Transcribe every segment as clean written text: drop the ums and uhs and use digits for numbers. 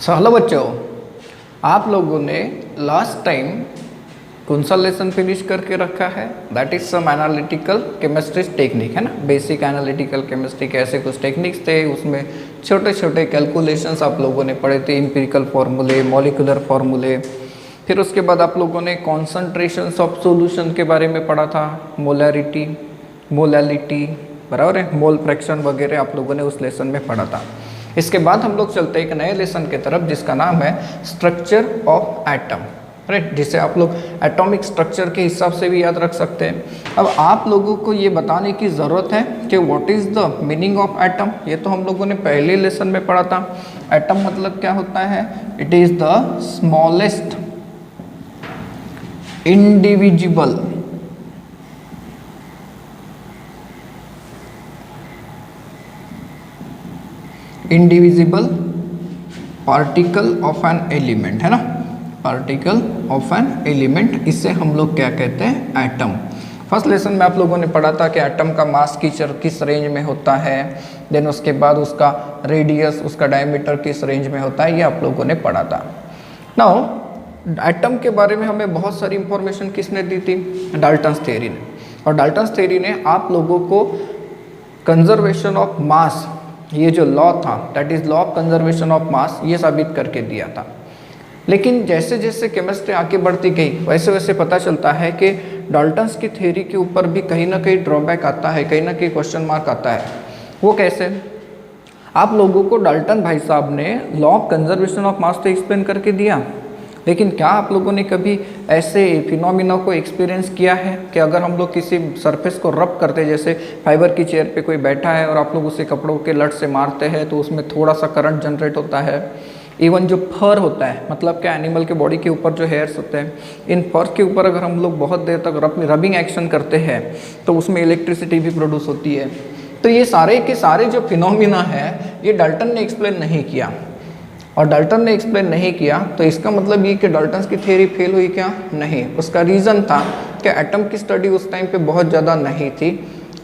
Hello बच्चों, आप लोगों ने लास्ट टाइम कौन सा लेसन फिनिश करके रखा है? That is some analytical chemistry technique, है ना। बेसिक एनालिटिकल केमिस्ट्री के ऐसे कुछ टेक्निक्स थे, उसमें छोटे छोटे कैलकुलेशंस आप लोगों ने पढ़े थे, एम्पिरिकल फार्मूले, मॉलिक्यूलर फार्मूले। फिर उसके बाद आप लोगों ने कॉन्सेंट्रेशंस ऑफ सॉल्यूशन के बारे में पढ़ा था, मोलैरिटी, मोलैलिटी, बराबर है, मोल फ्रैक्शन वगैरह आप लोगों ने उस लेसन में पढ़ा था। इसके बाद हम लोग चलते हैं एक नए लेसन की तरफ जिसका नाम है स्ट्रक्चर ऑफ एटम, राइट, जिसे आप लोग एटॉमिक स्ट्रक्चर के हिसाब से भी याद रख सकते हैं। अब आप लोगों को ये बताने की ज़रूरत है कि what is the meaning of atom. ये तो हम लोगों ने पहले लेसन में पढ़ा था। एटम मतलब क्या होता है? It is the smallest indivisible particle of an element, है ना, पार्टिकल ऑफ एन एलिमेंट, इसे हम लोग क्या कहते हैं? एटम। फर्स्ट लेसन में आप लोगों ने पढ़ा था कि एटम का मास किस रेंज में होता है, देन उसके बाद उसका रेडियस, उसका डायमीटर किस रेंज में होता है, ये आप लोगों ने पढ़ा था। नाउ एटम के बारे में हमें बहुत सारी इंफॉर्मेशन किसने दी थी? डाल्टन्स थ्योरी ने। और डाल्टन्स थ्योरी ने आप लोगों को कंजर्वेशन ऑफ मास, ये जो लॉ था, that is law of conservation of mass, ये साबित करके दिया था। लेकिन जैसे जैसे केमिस्ट्री आगे बढ़ती गई वैसे वैसे पता चलता है कि डाल्टन्स की थ्योरी के ऊपर भी कहीं ना कहीं ड्रॉबैक आता है, कहीं ना कहीं क्वेश्चन मार्क आता है। वो कैसे? आप लोगों को डाल्टन भाई साहब ने law of conservation of mass तो एक्सप्लेन करके दिया, लेकिन क्या आप लोगों ने कभी ऐसे फिनोमिना को एक्सपीरियंस किया है कि अगर हम लोग किसी सरफेस को रब करते, जैसे फाइबर की चेयर पे कोई बैठा है और आप लोग उसे कपड़ों के लट से मारते हैं तो उसमें थोड़ा सा करंट जनरेट होता है। इवन जो फर होता है, मतलब क्या, एनिमल के बॉडी के ऊपर जो हेयर्स होते हैं, इन फर के ऊपर अगर हम लोग बहुत देर तक रबिंग एक्शन करते हैं तो उसमें इलेक्ट्रिसिटी भी प्रोड्यूस होती है। तो ये सारे के सारे जो फिनोमिना है ये डाल्टन ने एक्सप्लेन नहीं किया, और डाल्टन ने एक्सप्लेन नहीं किया तो इसका मतलब ये कि डाल्टन की थ्योरी फेल हुई क्या? नहीं। उसका रीज़न था कि एटम की स्टडी उस टाइम पे बहुत ज़्यादा नहीं थी।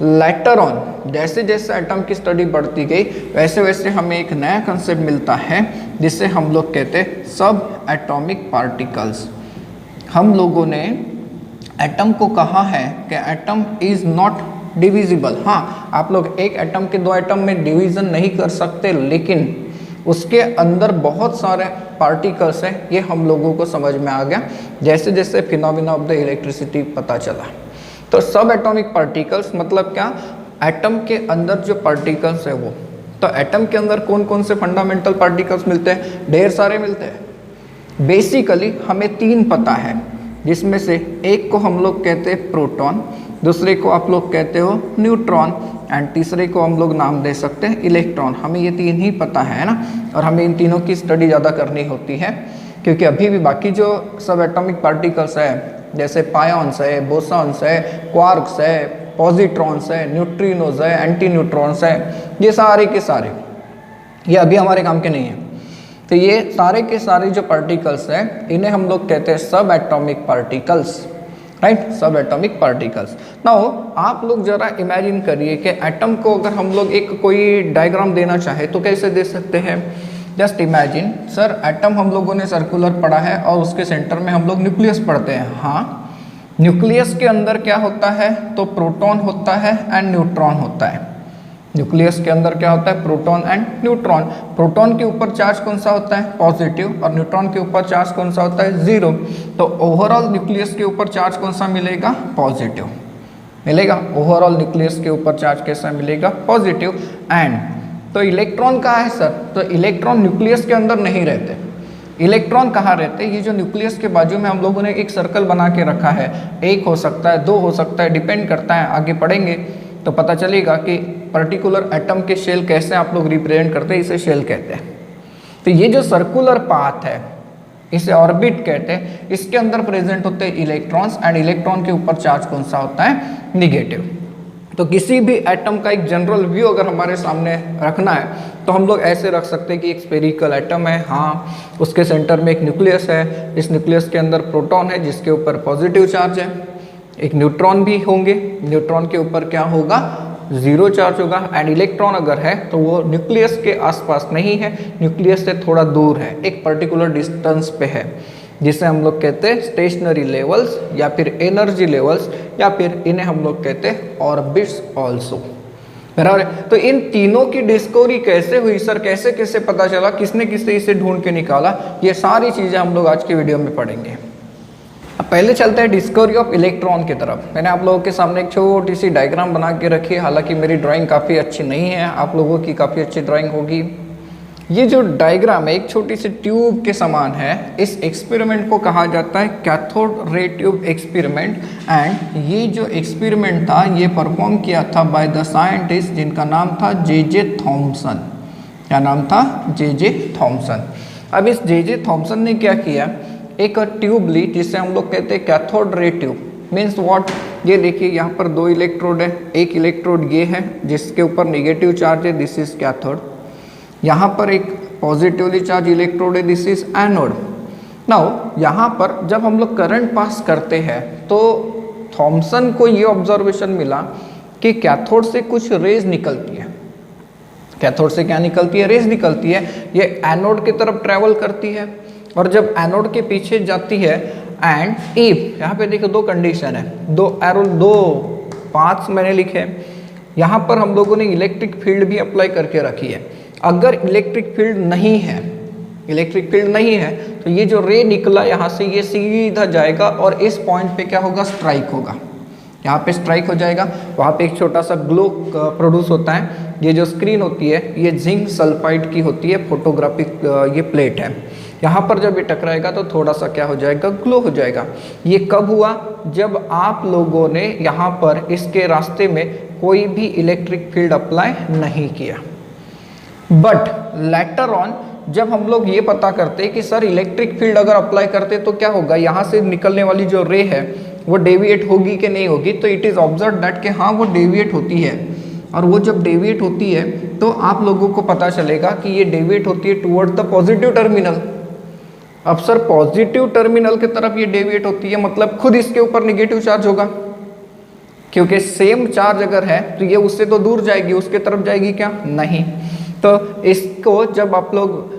लेटर ऑन जैसे जैसे एटम की स्टडी बढ़ती गई वैसे वैसे हमें एक नया कंसेप्ट मिलता है जिसे हम लोग कहते हैं सब एटॉमिक पार्टिकल्स। हम लोगों ने एटम को कहा है कि एटम इज़ नॉट डिविजिबल। हाँ, आप लोग एक एटम के दो एटम में डिवीज़न नहीं कर सकते, लेकिन उसके अंदर बहुत सारे पार्टिकल्स हैं, ये हम लोगों को समझ में आ गया जैसे जैसे फिनोमिना ऑफ द इलेक्ट्रिसिटी पता चला। तो सब एटॉमिक पार्टिकल्स मतलब क्या? एटम के अंदर जो पार्टिकल्स है वो। तो एटम के अंदर कौन कौन से फंडामेंटल पार्टिकल्स मिलते हैं? ढेर सारे मिलते हैं। बेसिकली हमें तीन पता है, जिसमें से एक को हम लोग कहते हैं प्रोटॉन, दूसरे को आप लोग कहते हो न्यूट्रॉन, एंड तीसरे को हम लोग नाम दे सकते हैं इलेक्ट्रॉन। हमें ये तीन ही पता है ना, और हमें इन तीनों की स्टडी ज़्यादा करनी होती है क्योंकि अभी भी बाकी जो सब एटॉमिक पार्टिकल्स है, जैसे पायॉन्स है, बोसॉन्स है, क्वार्क्स है, पॉजिट्रॉन्स है, न्यूट्रिनोज है, एंटी न्यूट्रॉन्स है, ये सारे के सारे ये अभी हमारे काम के नहीं हैं। तो ये सारे के सारे जो पार्टिकल्स हैं इन्हें हम लोग कहते हैं सब एटॉमिक पार्टिकल्स, राइट, सब एटॉमिक पार्टिकल्स। नाउ आप लोग जरा इमेजिन करिए कि एटम को अगर हम लोग एक कोई डायग्राम देना चाहे तो कैसे दे सकते हैं? जस्ट इमेजिन, सर एटम हम लोगों ने सर्कुलर पढ़ा है और उसके सेंटर में हम लोग न्यूक्लियस पढ़ते हैं। हाँ, न्यूक्लियस के अंदर क्या होता है? तो प्रोटॉन होता है एंड न्यूट्रॉन होता है। न्यूक्लियस के अंदर क्या होता है? Proton and neutron. प्रोटॉन के ऊपर चार्ज कौन सा होता है? पॉजिटिव, और न्यूट्रॉन के ऊपर चार्ज कौन सा होता है? जीरो। तो ओवरऑल न्यूक्लियस के ऊपर चार्ज कौन सा मिलेगा? पॉजिटिव मिलेगा। ओवरऑल न्यूक्लियस के ऊपर चार्ज कैसा मिलेगा? पॉजिटिव। एंड तो इलेक्ट्रॉन कहाँ है सर? तो इलेक्ट्रॉन न्यूक्लियस के अंदर नहीं रहते। इलेक्ट्रॉन कहाँ रहते हैं? ये जो न्यूक्लियस के बाजू में हम लोगों ने एक सर्कल बना के रखा है, एक हो सकता है, दो हो सकता है, डिपेंड करता है, आगे पढ़ेंगे तो पता चलेगा कि पर्टिकुलर एटम के शेल कैसे आप लोग रिप्रेजेंट करते हैं, इसे शेल कहते हैं। तो ये जो सर्कुलर पाथ है इसे ऑर्बिट कहते हैं, इसके अंदर प्रेजेंट होते हैं इलेक्ट्रॉन्स, एंड इलेक्ट्रॉन के ऊपर चार्ज कौन सा होता है? निगेटिव। तो किसी भी एटम का एक जनरल व्यू अगर हमारे सामने रखना है तो हम लोग ऐसे रख सकते हैं कि एक स्फेरिकल एटम है, हाँ, उसके सेंटर में एक न्यूक्लियस है, इस न्यूक्लियस के अंदर प्रोटॉन है जिसके ऊपर पॉजिटिव चार्ज है, एक न्यूट्रॉन भी होंगे, न्यूट्रॉन के ऊपर क्या होगा? जीरो चार्ज होगा, एंड इलेक्ट्रॉन अगर है तो वो न्यूक्लियस के आसपास नहीं है, न्यूक्लियस से थोड़ा दूर है, एक पर्टिकुलर डिस्टेंस पे है, जिसे हम लोग कहते हैं स्टेशनरी लेवल्स या फिर एनर्जी लेवल्स, या फिर इन्हें हम लोग कहते हैं ऑर्बिट्स ऑल्सो। बराबर है। तो इन तीनों की डिस्कवरी कैसे हुई सर, कैसे कैसे पता चला, किसने किसने इसे ढूंढ के निकाला, ये सारी चीजें हम लोग आज के वीडियो में पढ़ेंगे। अब पहले चलते हैं डिस्कवरी ऑफ इलेक्ट्रॉन की तरफ। मैंने आप लोगों के सामने एक छोटी सी डायग्राम बना के रखी है, हालांकि मेरी ड्राइंग काफ़ी अच्छी नहीं है, आप लोगों की काफ़ी अच्छी ड्राइंग होगी। ये जो डायग्राम है एक छोटी सी ट्यूब के समान है। इस एक्सपेरिमेंट को कहा जाता है cathode ray tube experiment, and ये जो एक्सपेरिमेंट था ये परफॉर्म किया था बाय द साइंटिस्ट जिनका नाम था जे थॉमसन। क्या नाम था? J Thomson. अब इस जे थॉमसन ने क्या किया, एक ट्यूब ली जिसे हम लोग कहते हैं cathode ray tube. Means what, ये देखिए यहाँ पर दो इलेक्ट्रोड है, एक इलेक्ट्रोड ये है जिसके ऊपर नेगेटिव चार्ज है, दिस इज कैथोड। यहाँ पर एक पॉजिटिवली चार्ज इलेक्ट्रोड है, दिस इज एनोड। नाउ यहाँ पर जब हम लोग करंट पास करते हैं तो थॉमसन को ये ऑब्जर्वेशन मिला कि कैथोड से कुछ रेज निकलती है। कैथोड से क्या निकलती है? रेज निकलती है। ये एनोड की तरफ ट्रेवल करती है, और जब एनोड के पीछे जाती है, एंड इफ, यहाँ पे देखो दो कंडीशन है, दो एरो, दो पाथ्स मैंने लिखे। यहाँ पर हम लोगों ने इलेक्ट्रिक फील्ड भी अप्लाई करके रखी है। अगर इलेक्ट्रिक फील्ड नहीं है, इलेक्ट्रिक फील्ड नहीं है, तो ये जो रे निकला यहाँ से ये सीधा जाएगा और इस पॉइंट पे क्या होगा? स्ट्राइक होगा। यहाँ पे स्ट्राइक हो जाएगा, वहाँ पे एक छोटा सा ग्लो प्रोड्यूस होता है। ये जो स्क्रीन होती है ये जिंक सल्फाइड की होती है, फोटोग्राफिक ये प्लेट है। यहाँ पर जब ये टकराएगा तो थोड़ा सा क्या हो जाएगा? ग्लो हो जाएगा। ये कब हुआ? जब आप लोगों ने यहाँ पर इसके रास्ते में कोई भी इलेक्ट्रिक फील्ड अप्लाई नहीं किया। बट लेटर ऑन जब हम लोग ये पता करते कि सर इलेक्ट्रिक फील्ड अगर अप्लाई करते तो क्या होगा, यहाँ से निकलने वाली जो रे है वो डेविएट होगी कि नहीं होगी, तो इट इज़ ऑब्जर्व दैट कि हाँ वो डेविएट होती है। और वो जब डेविएट होती है तो आप लोगों को पता चलेगा कि ये डेविएट होती है टुवर्ड द पॉजिटिव टर्मिनल। अब सर पॉजिटिव टर्मिनल की तरफ ये डेविएट होती है, मतलब खुद इसके ऊपर नेगेटिव चार्ज होगा, क्योंकि सेम चार्ज अगर है तो ये उससे तो दूर जाएगी, उसके तरफ जाएगी क्या? नहीं। तो इसको जब आप लोग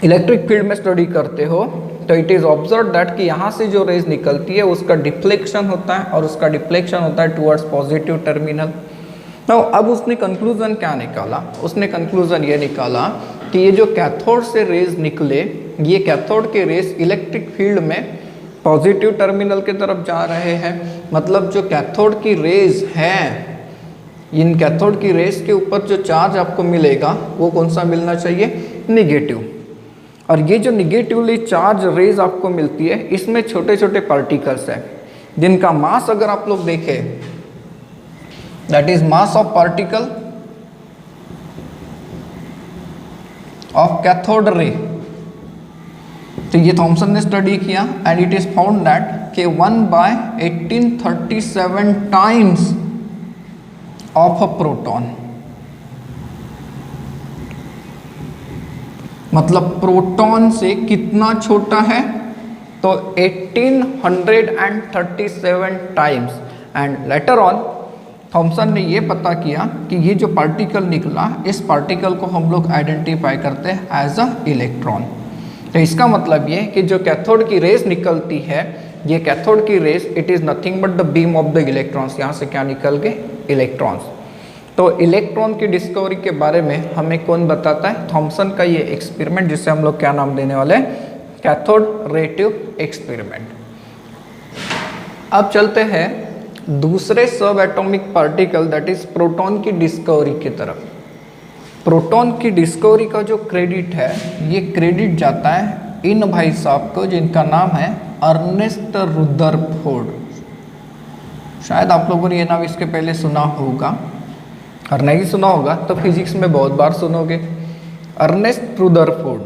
इलेक्ट्रिक फील्ड में स्टडी करते हो तो इट इज ऑब्जर्व दैट कि यहाँ से जो रेज निकलती है उसका डिफ्लेक्शन होता है, और उसका डिफ्लेक्शन होता है टुवर्ड्स पॉजिटिव टर्मिनल। तो अब उसने कंक्लूजन क्या निकाला? उसने कंक्लूजन ये निकाला कि ये जो कैथोड से रेज निकले, ये कैथोड के रेज इलेक्ट्रिक फील्ड में पॉजिटिव टर्मिनल की तरफ जा रहे हैं। मतलब जो कैथोड की रेज है, इन कैथोड की रेज के ऊपर जो चार्ज आपको मिलेगा वो कौन सा मिलना चाहिए? नेगेटिव। और ये जो निगेटिवली चार्ज रेज आपको मिलती है इसमें छोटे छोटे पार्टिकल्स हैं जिनका मास अगर आप लोग देखें, that is mass of particle of cathode ray. तो ये थॉमसन ने स्टडी किया and it is found that कि 1/1837 टाइम्स ऑफ अ प्रोटॉन, मतलब प्रोटॉन से कितना छोटा है? तो 1837 times. And later on Thomson ने ये पता किया कि ये जो पार्टिकल निकला, इस पार्टिकल को हम लोग आइडेंटिफाई करते हैं एज अ इलेक्ट्रॉन। तो इसका मतलब ये कि जो कैथोड की रेस निकलती है, ये कैथोड की rays it is nothing but the beam of the electrons. यहाँ से क्या निकल गए? इलेक्ट्रॉन्स। तो इलेक्ट्रॉन की डिस्कवरी के बारे में हमें कौन बताता है? थॉमसन का ये एक्सपेरिमेंट, जिसे हम लोग क्या नाम देने वाले हैं? Cathode ray tube experiment. अब चलते हैं दूसरे सब atomic particle that is proton की डिस्कवरी की तरफ। प्रोटॉन की डिस्कवरी का जो क्रेडिट है, ये क्रेडिट जाता है इन भाई साहब को जिनका नाम है अर्नेस्ट रुदरफोर्ड। शायद आप लोगों ने ये नाम इसके पहले सुना होगा, और नहीं सुना होगा तो फिजिक्स में बहुत बार सुनोगे। अर्नेस्ट रुदरफोर्ड,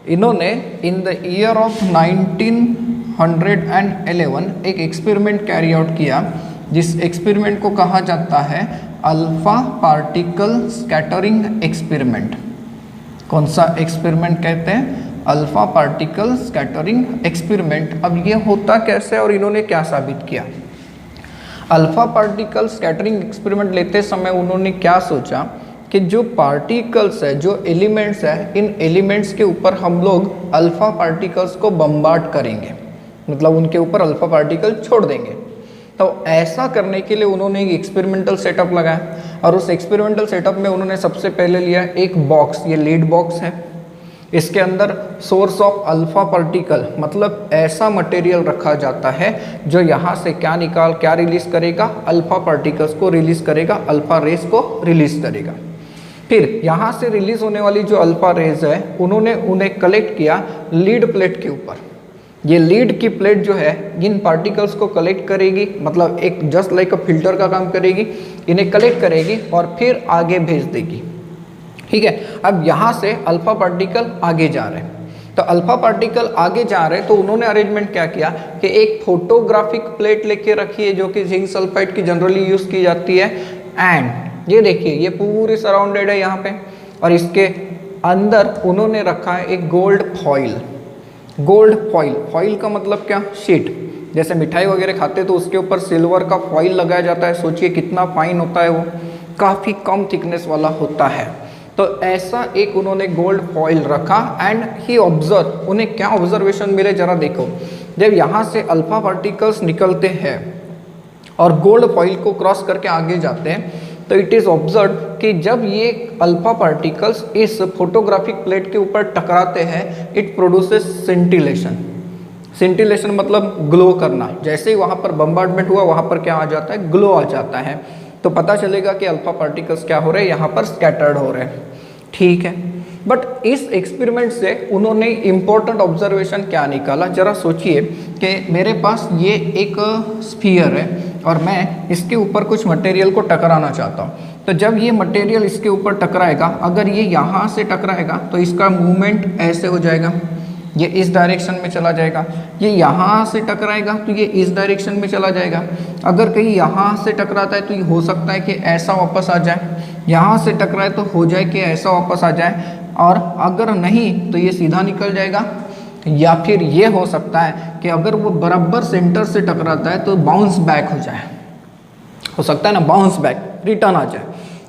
इन्होंने इन द ईयर ऑफ 1911 एक एक्सपेरिमेंट कैरी आउट किया, जिस एक्सपेरिमेंट को कहा जाता है अल्फा पार्टिकल स्कैटरिंग एक्सपेरिमेंट। कौन सा एक्सपेरिमेंट कहते हैं? Alpha particle scattering experiment. अब ये होता कैसे और इन्होंने क्या साबित किया? अल्फा पार्टिकल स्कैटरिंग एक्सपेरिमेंट लेते समय उन्होंने क्या सोचा कि जो पार्टिकल्स है, जो एलिमेंट्स है, इन एलिमेंट्स के ऊपर हम लोग अल्फा पार्टिकल्स को बम्बार्ड करेंगे, मतलब उनके ऊपर अल्फा पार्टिकल छोड़ देंगे। तो ऐसा करने के लिए उन्होंने एक एक्सपेरिमेंटल सेटअप लगाया और उस एक्सपेरिमेंटल सेटअप में उन्होंने सबसे पहले लिया एक बॉक्स, ये लीड बॉक्स है, इसके अंदर सोर्स ऑफ अल्फा पार्टिकल, मतलब ऐसा मटेरियल रखा जाता है जो यहाँ से क्या रिलीज करेगा, अल्फा पार्टिकल्स को रिलीज करेगा, अल्फा रेस को रिलीज करेगा। फिर यहाँ से रिलीज होने वाली जो अल्फा रेज है उन्होंने उन्हें कलेक्ट किया लीड प्लेट के ऊपर। ये लीड की प्लेट जो है इन पार्टिकल्स को कलेक्ट करेगी, मतलब एक जस्ट लाइक अ फिल्टर का काम करेगी, इन्हें कलेक्ट करेगी और फिर आगे भेज देगी। ठीक है, अब यहाँ से अल्फा पार्टिकल आगे जा रहे हैं, तो अल्फा पार्टिकल आगे जा रहे हैं तो उन्होंने अरेंजमेंट क्या किया कि एक फोटोग्राफिक प्लेट लेके रखी है जो कि जिंक सल्फाइड की जनरली यूज की जाती है। एंड ये देखिए ये पूरी सराउंडेड है यहाँ पे, और इसके अंदर उन्होंने रखा है एक gold foil. Gold foil, foil का मतलब क्या, शीट। जैसे मिठाई वगैरह खाते तो उसके ऊपर सिल्वर का फॉइल लगाया जाता है, सोचिए कितना फाइन होता है, वो काफ़ी कम थिकनेस वाला होता है। तो ऐसा एक उन्होंने गोल्ड फॉइल रखा एंड ही ऑब्जर्व, उन्हें क्या ऑब्जर्वेशन मिले जरा देखो। जब यहाँ से अल्फा पार्टिकल्स निकलते हैं और गोल्ड फॉइल को क्रॉस करके आगे जाते हैं तो इट इज़ ऑब्जर्व कि जब ये अल्फा पार्टिकल्स इस फोटोग्राफिक प्लेट के ऊपर टकराते हैं इट प्रोड्यूसेस सिंटिलेशन। सिंटिलेशन मतलब ग्लो करना, जैसे ही वहाँ पर बम्बार्डमेंट हुआ वहाँ पर क्या आ जाता है, ग्लो आ जाता है, तो पता चलेगा कि अल्फा पार्टिकल्स क्या हो रहे हैं, यहाँ पर स्कैटर्ड हो रहे हैं। ठीक है, बट इस एक्सपेरिमेंट से उन्होंने इम्पोर्टेंट ऑब्जर्वेशन क्या निकाला, जरा सोचिए कि मेरे पास ये एक स्फीयर है और मैं इसके ऊपर कुछ मटेरियल को टकराना चाहता हूँ। तो जब ये मटेरियल इसके ऊपर टकराएगा, अगर ये यहाँ से टकराएगा तो इसका मूवमेंट ऐसे हो जाएगा, ये इस डायरेक्शन में चला जाएगा। ये यहाँ से टकराएगा तो ये इस डायरेक्शन में चला जाएगा। अगर कहीं यहाँ से टकराता है तो ये हो सकता है कि ऐसा वापस आ जाए, यहाँ से टकराए तो हो जाए कि ऐसा वापस आ जाए, और अगर नहीं तो ये सीधा निकल जाएगा। या फिर ये हो सकता है कि अगर वो बराबर सेंटर से टकराता है तो बाउंस बैक हो जाए, हो सकता है ना, बाउंस बैक, रिटर्न आ जाए।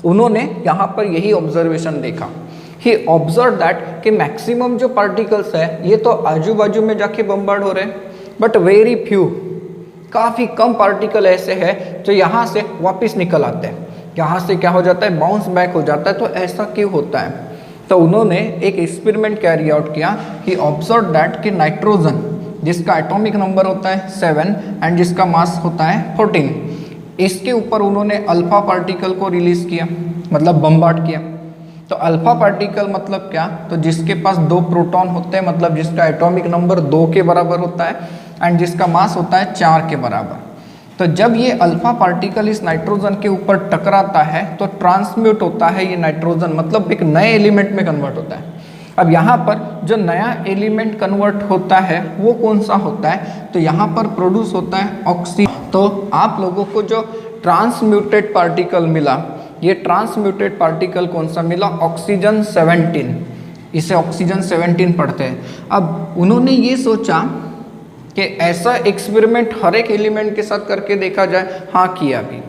उन्होंने यहाँ पर यही ऑब्जर्वेशन देखा। ही ऑब्जर्व दैट कि मैक्सिमम जो पार्टिकल्स है ये तो आजू बाजू में जाके बम्बार्ड हो रहे हैं, बट वेरी फ्यू, काफ़ी कम पार्टिकल ऐसे हैं जो यहाँ से वापस निकल आते हैं, यहाँ से क्या हो जाता है, बाउंस बैक हो जाता है। तो ऐसा क्यों होता है? तो उन्होंने एक एक्सपेरिमेंट कैरी आउट किया। ही ऑब्जर्व दैट कि नाइट्रोजन जिसका एटॉमिक नंबर होता है 7 एंड जिसका मास होता है 14, इसके ऊपर उन्होंने अल्फा पार्टिकल को रिलीज किया, मतलब बम्बार्ड किया। तो अल्फा पार्टिकल मतलब क्या, तो जिसके पास 2 प्रोटॉन होते हैं, मतलब जिसका एटॉमिक नंबर 2 के बराबर होता है एंड जिसका मास होता है 4 के बराबर। तो जब ये अल्फा पार्टिकल इस नाइट्रोजन के ऊपर टकराता है तो ट्रांसम्यूट होता है ये नाइट्रोजन, मतलब एक नए एलिमेंट में कन्वर्ट होता है। अब यहाँ पर जो नया एलिमेंट कन्वर्ट होता है वो कौन सा होता है, तो यहाँ पर प्रोड्यूस होता है ऑक्सीजन। तो आप लोगों को जो ट्रांसम्यूटेड पार्टिकल मिला, ये ट्रांसम्यूटेड पार्टिकल कौन सा मिला, ऑक्सीजन 17, इसे ऑक्सीजन 17 पढ़ते हैं। अब उन्होंने ये सोचा कि ऐसा एक्सपेरिमेंट हर एक एलिमेंट के साथ करके देखा जाए। हाँ, किया भी।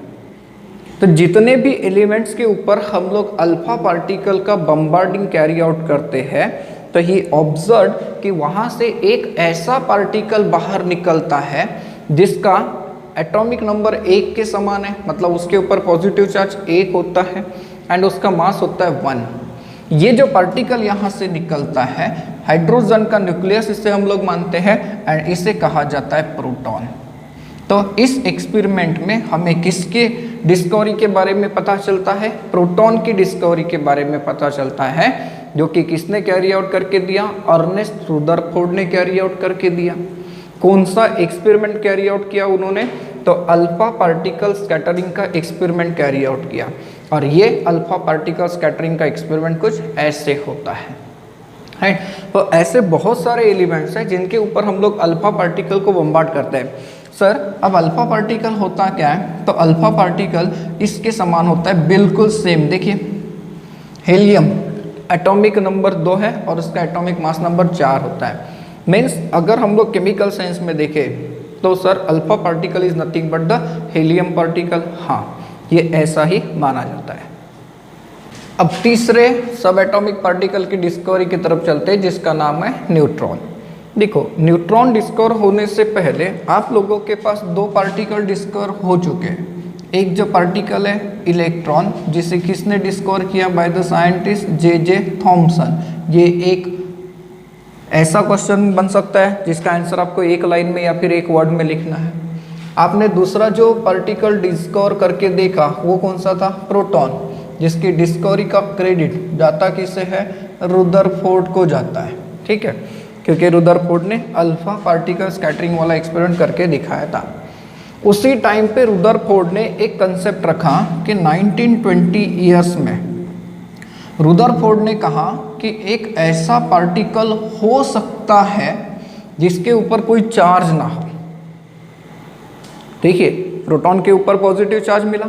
तो जितने भी एलिमेंट्स के ऊपर हम लोग अल्फा पार्टिकल का बम्बार्डिंग कैरी आउट करते हैं तो ही ऑब्जर्व कि वहाँ से एक ऐसा पार्टिकल बाहर निकलता है जिसका एटॉमिक नंबर 1 के समान है, मतलब उसके ऊपर पॉजिटिव चार्ज 1 होता है एंड उसका मास होता है 1। ये जो पार्टिकल यहाँ से निकलता है हाइड्रोजन का न्यूक्लियस इसे हम लोग मानते हैं एंड इसे कहा जाता है प्रोटॉन। तो इस एक्सपेरिमेंट में हमें किसके डिस्कवरी के बारे में पता चलता है, प्रोटॉन की डिस्कवरी के बारे में पता चलता है, जो कि किसने कैरी आउट करके दिया, अर्नेस्ट रदरफोर्ड ने कैरी आउट करके दिया। कौन सा एक्सपेरिमेंट कैरी आउट किया उन्होंने, तो अल्फा पार्टिकल स्कैटरिंग का एक्सपेरिमेंट कैरी आउट किया। और ये अल्फा पार्टिकल स्कैटरिंग का एक्सपेरिमेंट कुछ ऐसे होता है। तो ऐसे बहुत सारे एलिमेंट्स हैं जिनके ऊपर हम लोग अल्फा पार्टिकल को बम्बार्ड करते हैं। सर अब अल्फा पार्टिकल होता क्या है, तो अल्फा पार्टिकल इसके समान होता है, बिल्कुल सेम। देखिए हीलियम एटॉमिक नंबर 2 है और उसका एटॉमिक मास नंबर 4 होता है। मीन्स अगर हम लोग केमिकल साइंस में देखें तो sir alpha particle is nothing but the helium particle, हाँ ये ऐसा ही माना जाता है। अब तीसरे सब एटॉमिक पार्टिकल की डिस्कवरी की तरफ चलते हैं जिसका नाम है न्यूट्रॉन। देखो न्यूट्रॉन डिस्कवर होने से पहले आप लोगों के पास दो पार्टिकल डिस्कवर हो चुके हैं। एक जो पार्टिकल है इलेक्ट्रॉन, जिसे किसने डिस्कवर किया, by the scientist J Thomson. ये एक ऐसा क्वेश्चन बन सकता है जिसका आंसर आपको एक लाइन में या फिर एक वर्ड में लिखना है। आपने दूसरा जो पार्टिकल डिस्कवर करके देखा वो कौन सा था, प्रोटॉन, जिसकी डिस्कवरी का क्रेडिट जाता किसे है, रुदरफोर्ड को जाता है। ठीक है, क्योंकि रुदरफोर्ड ने अल्फा पार्टिकल स्कैटरिंग वाला एक्सपेरिमेंट करके दिखाया था। उसी टाइम पे रुदरफोर्ड ने एक कंसेप्ट रखा कि 1920 ईयर्स में रुदरफोर्ड ने कहा कि एक ऐसा पार्टिकल हो सकता है जिसके ऊपर कोई चार्ज ना हो। देखिए प्रोटॉन के ऊपर पॉजिटिव चार्ज मिला,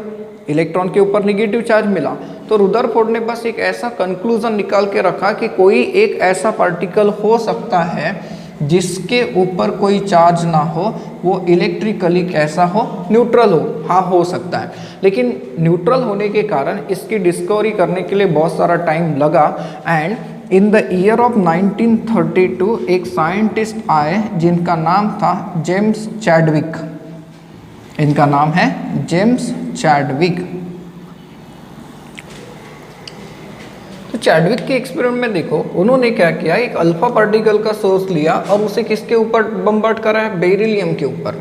इलेक्ट्रॉन के ऊपर नेगेटिव चार्ज मिला, तो रुदरफोर्ड ने बस एक ऐसा कंक्लूजन निकाल के रखा कि कोई एक ऐसा पार्टिकल हो सकता है जिसके ऊपर कोई चार्ज ना हो, वो इलेक्ट्रिकली कैसा हो, न्यूट्रल हो। हाँ हो सकता है, लेकिन न्यूट्रल होने के कारण इसकी डिस्कवरी करने के लिए बहुत सारा टाइम लगा। And in the year of 1932 एक साइंटिस्ट आए जिनका नाम था जेम्स चैडविक। इनका नाम है जेम्स चैडविक। तो चैडविक के एक्सपेरिमेंट में देखो उन्होंने क्या किया, एक अल्फा पार्टिकल का सोर्स लिया और उसे किसके ऊपर बम्बार्ड करा है, बेरिलियम के ऊपर।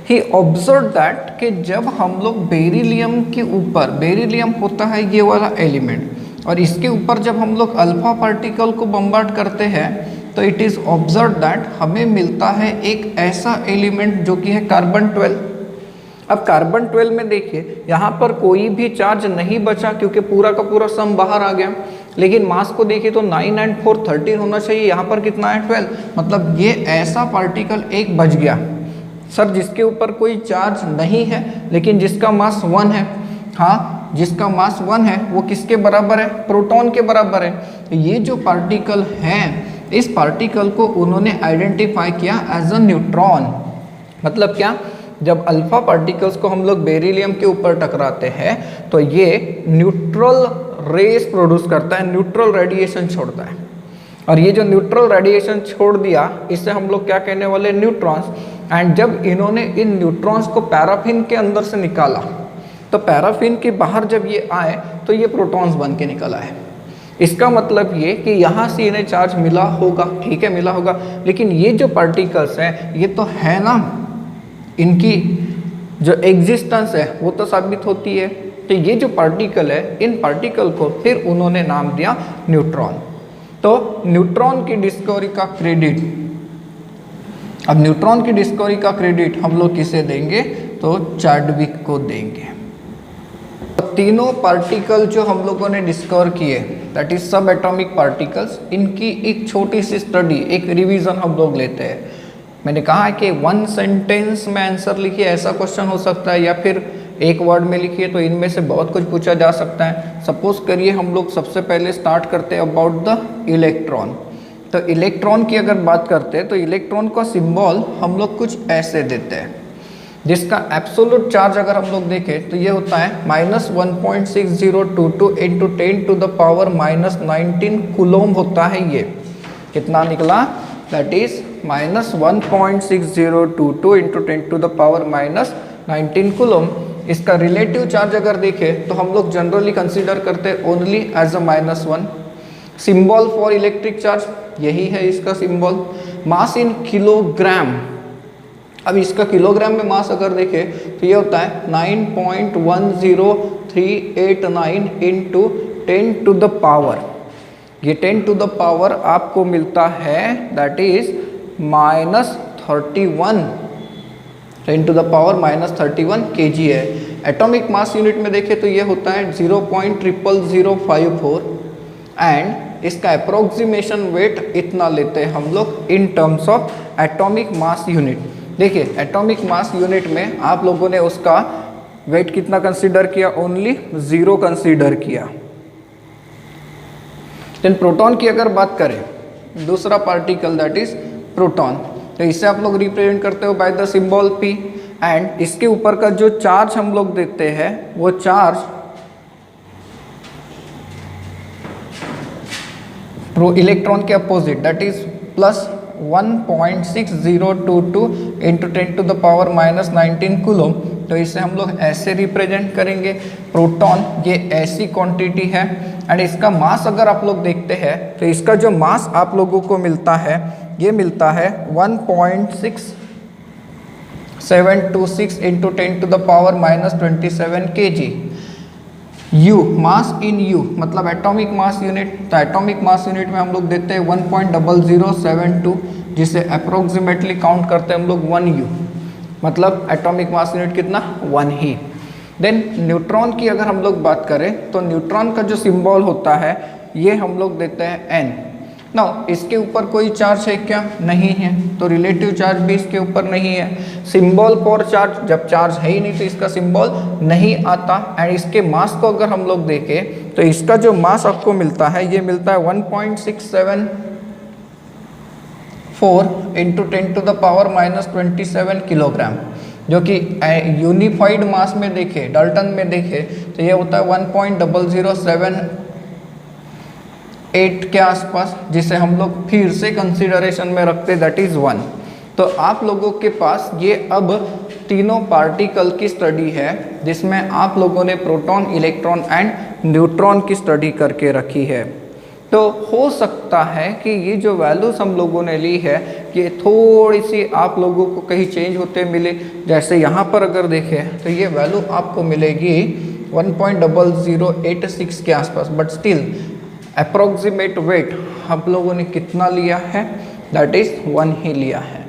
ही ऑब्जर्व दैट कि जब हम लोग बेरिलियम के ऊपर, बेरिलियम होता है ये वाला एलिमेंट, और इसके ऊपर जब हम लोग अल्फा पार्टिकल को बम्बार्ड करते हैं तो इट इज़ ऑब्जर्व दैट हमें मिलता है एक ऐसा एलिमेंट जो कि है कार्बन 12। अब कार्बन 12 में देखिए यहाँ पर कोई भी चार्ज नहीं बचा क्योंकि पूरा का पूरा सम बाहर आ गया, लेकिन मास को देखिए तो 9 and 4 13 होना चाहिए, यहाँ पर कितना है 12। मतलब ये ऐसा पार्टिकल एक बच गया सर जिसके ऊपर कोई चार्ज नहीं है लेकिन जिसका मास 1 है। हाँ जिसका मास 1 है वो किसके बराबर है, प्रोटॉन के बराबर है। ये जो पार्टिकल है इस पार्टिकल को उन्होंने आइडेंटिफाई किया एज अ न्यूट्रॉन। मतलब क्या, जब अल्फा पार्टिकल्स को हम लोग बेरिलियम के ऊपर टकराते हैं तो ये न्यूट्रल रेस प्रोड्यूस करता है, न्यूट्रल रेडिएशन छोड़ता है। और ये जो न्यूट्रल रेडिएशन छोड़ दिया इसे हम लोग क्या कहने वाले, न्यूट्रॉन्स। एंड जब इन्होंने इन न्यूट्रॉन्स को पैराफिन के अंदर से निकाला तो पैराफिन के बाहर जब ये आए तो ये प्रोटॉन्स बन के निकला है। इसका मतलब ये कि यहाँ से इन्हें चार्ज मिला होगा, ठीक है मिला होगा, लेकिन ये जो पार्टिकल्स हैं ये तो है ना, इनकी जो एग्जिस्टेंस है वो तो साबित होती है। तो ये जो पार्टिकल है इन पार्टिकल को फिर उन्होंने नाम दिया न्यूट्रॉन। तो न्यूट्रॉन की डिस्कवरी का क्रेडिट, अब न्यूट्रॉन की डिस्कवरी का क्रेडिट हम लोग किसे देंगे, तो चैडविक को देंगे। तीनों पार्टिकल जो हम लोगों ने डिस्कवर किए दैट इज सब एटॉमिक पार्टिकल्स, इनकी एक छोटी सी स्टडी, एक रिवीजन हम लोग लेते हैं। मैंने कहा है कि 1 सेंटेंस में आंसर लिखिए, ऐसा क्वेश्चन हो सकता है, या फिर एक वर्ड में लिखिए, तो इनमें से बहुत कुछ पूछा जा सकता है। सपोज करिए हम लोग सबसे पहले स्टार्ट करते हैं अबाउट द इलेक्ट्रॉन। तो इलेक्ट्रॉन की अगर बात करते हैं तो इलेक्ट्रॉन का सिंबल हम लोग कुछ ऐसे देते हैं, जिसका एब्सोल्यूट चार्ज अगर हम लोग देखें तो ये होता है -1.6022 × 10⁻⁻19 कूलोम होता है। ये कितना निकला, दैट इज -1.6022 × 10⁻⁻19 कूलोम। इसका रिलेटिव चार्ज अगर देखें तो हम लोग जनरली कंसीडर करते हैं only as a -1। Symbol for electric charge यही है इसका सिंबल। मास इन किलोग्राम, अब इसका किलोग्राम में मास अगर देखें तो ये होता है 9.10389 × 10⁻, ये 10⁻ आपको मिलता है दैट इज -31, 10⁻−31 kg है। एटॉमिक मास यूनिट में देखें तो ये होता है 0.00054 एंड इसका अप्रोक्सीमेशन वेट इतना लेते हैं हम लोग in terms of atomic mass unit. देखिए एटॉमिक मास यूनिट में आप लोगों ने उसका वेट कितना कंसीडर किया, ओनली 0 कंसीडर किया। देन प्रोटॉन की अगर बात करें, दूसरा पार्टिकल दैट इज प्रोटॉन, तो इसे आप लोग रिप्रेजेंट करते हो by the symbol P। And इसके ऊपर का जो चार्ज हम लोग देते हैं वो चार्ज प्रो इलेक्ट्रॉन के opposite that is plus 1.6022 into 10⁻⁻19 coulomb. तो इसे हम लोग ऐसे रिप्रेजेंट करेंगे। प्रोटॉन ये ऐसी क्वांटिटी है एंड इसका मास अगर आप लोग देखते हैं तो इसका जो मास आप लोगों को मिलता है ये मिलता है 1.6726 इंटू 10⁻⁻27 kg। U मास इन U मतलब एटॉमिक मास यूनिट। तो एटॉमिक मास यूनिट में हम लोग देते हैं 1.0072 जिसे अप्रोक्सीमेटली काउंट करते हैं हम लोग 1U मतलब एटॉमिक मास यूनिट कितना 1 ही। देन न्यूट्रॉन की अगर हम लोग बात करें तो न्यूट्रॉन का जो सिंबल होता है ये हम लोग देते हैं N। नाउ इसके ऊपर कोई चार्ज है क्या? नहीं है, तो रिलेटिव चार्ज भी इसके ऊपर नहीं है। सिंबल फॉर चार्ज, जब चार्ज है ही नहीं तो इसका सिंबल नहीं आता। एंड इसके मास को अगर हम लोग देखें तो इसका जो मास आपको मिलता है ये मिलता है 1.674 इंटू 10⁻⁻27 किलोग्राम, जो कि यूनिफाइड मास में देखे डाल्टन में देखे तो ये होता है 1.0078 के आसपास, जिसे हम लोग फिर से कंसीडरेशन में रखते दैट इज 1। तो आप लोगों के पास ये अब तीनों पार्टिकल की स्टडी है जिसमें आप लोगों ने प्रोटॉन, इलेक्ट्रॉन एंड न्यूट्रॉन की स्टडी करके रखी है। तो हो सकता है कि ये जो वैल्यूज हम लोगों ने ली है ये थोड़ी सी आप लोगों को कहीं चेंज होते मिले। जैसे यहाँ पर अगर देखें तो ये वैल्यू आपको मिलेगी 1.0086 के आसपास, बट स्टिल अप्रोक्सीमेट वेट हम लोगों ने कितना लिया है दैट इज 1 ही लिया है।